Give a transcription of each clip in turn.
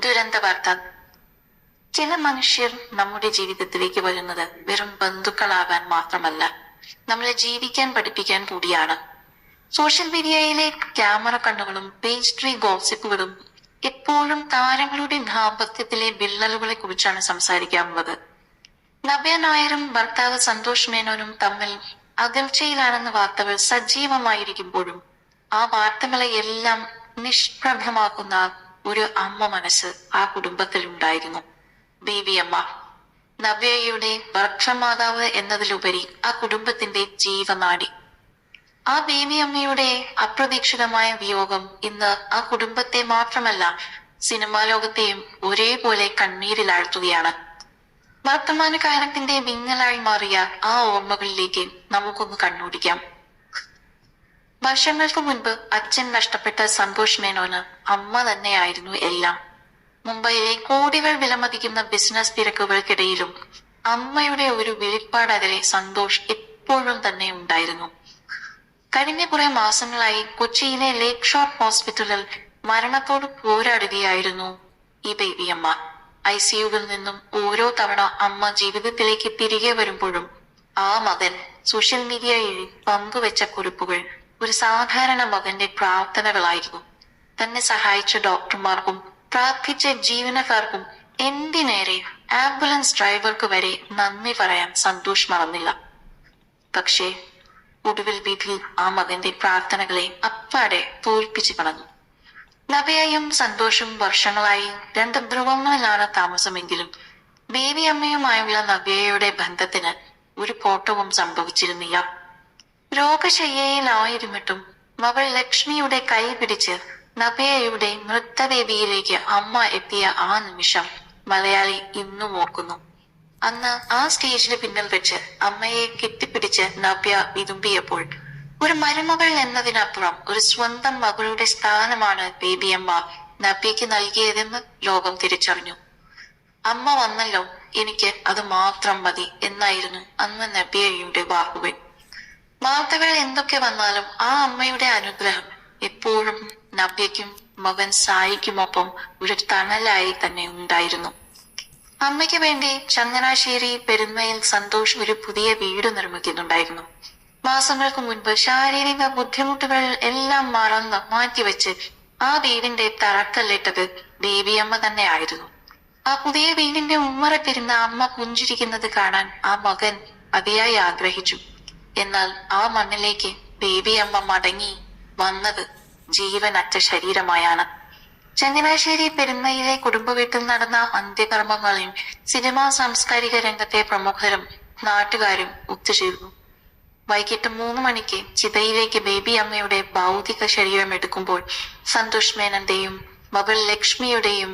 ദുരന്ത വാർത്ത. ചില മനുഷ്യർ നമ്മുടെ ജീവിതത്തിലേക്ക് വരുന്നത് വെറും ബന്ധുക്കളാകാൻ മാത്രമല്ല, നമ്മളെ ജീവിക്കാൻ പഠിപ്പിക്കാൻ കൂടിയാണ്. സോഷ്യൽ മീഡിയയിലെ ക്യാമറ കണ്ണുകളും പേജ് ട്രീ ഗോസിപ്പുകളും എപ്പോഴും താരങ്ങളുടെ ദാമ്പത്യത്തിലെ വിള്ളലുകളെ കുറിച്ചാണ് സംസാരിക്കാറുള്ളത്. നവ്യ നായരും ഭർത്താവ് സന്തോഷ് മേനോനും തമ്മിൽ അകൽച്ചയിലാണെന്ന വാർത്തകൾ സജീവമായിരിക്കുമ്പോഴും ആ വാർത്തകളെ എല്ലാം നിഷ്പ്രഭമാക്കുന്ന ഒരു അമ്മ മനസ്സ് ആ കുടുംബത്തിൽ ഉണ്ടായിരുന്നു. ബേബി അമ്മ. നവ്യയുടെ ഭർത്തൃമാതാവ് എന്നതിലുപരി ആ കുടുംബത്തിന്റെ ജീവനാടി. ആ ബേബി അമ്മയുടെ അപ്രതീക്ഷിതമായ വിയോഗം ഇന്ന് ആ കുടുംബത്തെ മാത്രമല്ല, സിനിമാ ലോകത്തെയും ഒരേപോലെ കണ്ണീരിലാഴ്ത്തുകയാണ്. വർത്തമാനകാലത്തിന്റെ വിങ്ങലായി മാറിയ ആ ഓർമ്മകളിലേക്ക് നമുക്കൊന്ന് കണ്ണോടിക്കാം. വർഷങ്ങൾക്ക് മുൻപ് അച്ഛൻ നഷ്ടപ്പെട്ട സന്തോഷ് മേനോന് അമ്മ തന്നെയായിരുന്നു എല്ലാം. മുംബൈയിലെ കോടികൾ വിലമതിക്കുന്ന ബിസിനസ് തിരക്കുകൾക്കിടയിലും അമ്മയുടെ ഒരു വെളിപ്പാടകലെ സന്തോഷ് എപ്പോഴും തന്നെ ഉണ്ടായിരുന്നു. കഴിഞ്ഞ കുറെ മാസങ്ങളായി കൊച്ചിയിലെ ലേക്ക് ഷോർ ഹോസ്പിറ്റലിൽ മരണത്തോട് പോരാടുകയായിരുന്നു ഈ ബേബി അമ്മ. ICUവിൽ നിന്നും ഓരോ തവണ അമ്മ ജീവിതത്തിലേക്ക് തിരികെ വരുമ്പോഴും ആ മകൻ സോഷ്യൽ മീഡിയയിൽ പങ്കുവെച്ച കുറിപ്പുകൾ ഒരു സാധാരണ മകന്റെ പ്രാർത്ഥനകളായിരുന്നു. തന്നെ സഹായിച്ച ഡോക്ടർമാർക്കും പ്രാർത്ഥിച്ച ജീവനക്കാർക്കും എന്തിനേറെ ആംബുലൻസ് ഡ്രൈവർക്ക് വരെ നന്ദി പറയാൻ സന്തോഷ് മറന്നില്ല. പക്ഷേ ഒടുവിൽ വിധി ആ മകന്റെ പ്രാർത്ഥനകളെ അപ്പാടെ തോൽപ്പിച്ചു കളഞ്ഞു. നവ്യയും സന്തോഷും വർഷങ്ങളായി രണ്ട് ധ്രുവങ്ങളിലാണ് താമസമെങ്കിലും ബേബി അമ്മയുമായുള്ള നവ്യയുടെ ബന്ധത്തിന് ഒരു കോട്ടവും സംഭവിച്ചിരുന്നില്ല. രോഗശയ്യയിലായിരുന്നിട്ടും മകൾ ലക്ഷ്മിയുടെ കൈ പിടിച്ച് നവ്യയുടെ മൃതദേവിയിലേക്ക് അമ്മ എത്തിയ ആ നിമിഷം മലയാളി ഇന്നും ഓർക്കുന്നു. അന്ന് ആ സ്റ്റേജിന് പിന്നിൽ വെച്ച് അമ്മയെ കെട്ടിപ്പിടിച്ച് നവ്യ വിതുമ്പിയപ്പോൾ ഒരു മരുമകൾ എന്നതിനപ്പുറം ഒരു സ്വന്തം മകളുടെ സ്ഥാനമാണ് ബേബി അമ്മ നവ്യക്ക് നൽകിയതെന്ന് ലോകം തിരിച്ചറിഞ്ഞു. അമ്മ വന്നല്ലോ, എനിക്ക് അത് മാത്രം മതി എന്നായിരുന്നു അന്ന് നവ്യയുടെ വാക്കുകൾ. വാർത്തകൾ എന്തൊക്കെ വന്നാലും ആ അമ്മയുടെ അനുഗ്രഹം എപ്പോഴും നവ്യയ്ക്കും മകൻ സായിക്കുമൊപ്പം ഒരു തണലായി തന്നെ ഉണ്ടായിരുന്നു. അമ്മയ്ക്ക് വേണ്ടി ചങ്ങനാശ്ശേരി പെരുന്നയിൽ സന്തോഷ് ഒരു പുതിയ വീട് നിർമ്മിക്കുന്നുണ്ടായിരുന്നു. മാസങ്ങൾക്ക് മുൻപ് ശാരീരിക ബുദ്ധിമുട്ടുകൾ എല്ലാം മറന്ന് മാറ്റിവെച്ച് ആ വീടിന്റെ തറക്കല്ലിട്ടത് ബേബിയമ്മ തന്നെ ആയിരുന്നു. ആ പുതിയ വീടിന്റെ ഉമ്മറത്തിരുന്ന അമ്മ പുഞ്ചിരിക്കുന്നത് കാണാൻ ആ മകൻ അതിയായി ആഗ്രഹിച്ചു. എന്നാൽ ആ മണ്ണിലേക്ക് ബേബി അമ്മ മടങ്ങി വന്നത് ജീവനറ്റ ശരീരമായാണ്. ചങ്ങനാശ്ശേരി പെരുന്നയിലെ കുടുംബ വീട്ടിൽ നടന്ന അന്ത്യകർമ്മങ്ങളെയും സിനിമാ സാംസ്കാരിക രംഗത്തെ പ്രമുഖരും നാട്ടുകാരും ഒത്തുചേർന്നു. വൈകിട്ട് 3 മണിക്ക് ചിതയിലേക്ക് ബേബി അമ്മയുടെ ഭൗതിക ശരീരം എടുക്കുമ്പോൾ സന്തോഷ് മേനന്റെയും മകൾ ലക്ഷ്മിയുടെയും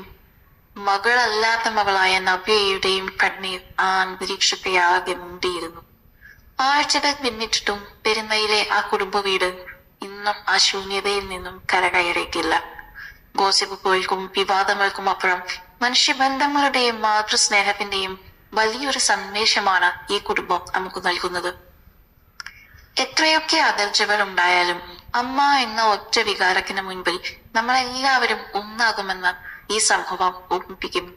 മകളല്ലാത്ത മകളായ നവ്യയുടെയും കണ്ണീർ ആ അന്തരീക്ഷത്തെ ആകെ മുണ്ടിയിരുന്നു. ആഴ്ചകൾ പിന്നിട്ടിട്ടും പെരുന്നയിലെ ആ കുടുംബ വീട് ഇന്നും ആ ശൂന്യതയിൽ നിന്നും കരകയറിയിട്ടില്ല. ഗോസിപ്പുകൾക്കും വിവാദങ്ങൾക്കും അപ്പുറം മനുഷ്യബന്ധങ്ങളുടെയും മാതൃസ്നേഹത്തിന്റെയും വലിയൊരു സന്ദേശമാണ് ഈ കുടുംബം നമുക്ക് നൽകുന്നത്. എത്രയൊക്കെ അകൽച്ചകൾ ഉണ്ടായാലും അമ്മ എന്ന ഒറ്റ വികാരത്തിന് മുൻപിൽ നമ്മളെല്ലാവരും ഒന്നാകുമെന്ന് ഈ സംഭവം ഓർമ്മിപ്പിക്കുന്നു.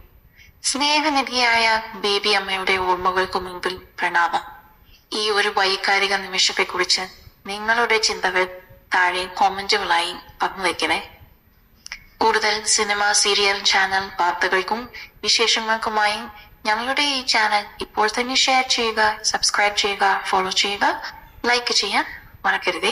സ്നേഹനിധിയായ ബേബി അമ്മയുടെ ഓർമ്മകൾക്ക് മുൻപിൽ പ്രണാമം. ഈ ഒരു വൈകാരിക നിമിഷത്തെക്കുറിച്ച് നിങ്ങളുടെ ചിന്തകൾ താഴെ കോമന്റുകളായി പങ്കുവയ്ക്കണേ. കൂടുതൽ സിനിമ, സീരിയൽ, ചാനൽ വാർത്തകൾക്കും വിശേഷങ്ങൾക്കുമായി ഞങ്ങളുടെ ഈ ചാനൽ ഇപ്പോൾ തന്നെ ഷെയർ ചെയ്യുക, സബ്സ്ക്രൈബ് ചെയ്യുക, ഫോളോ ചെയ്യുക, ലൈക്ക് ചെയ്യാൻ മറക്കരുതേ.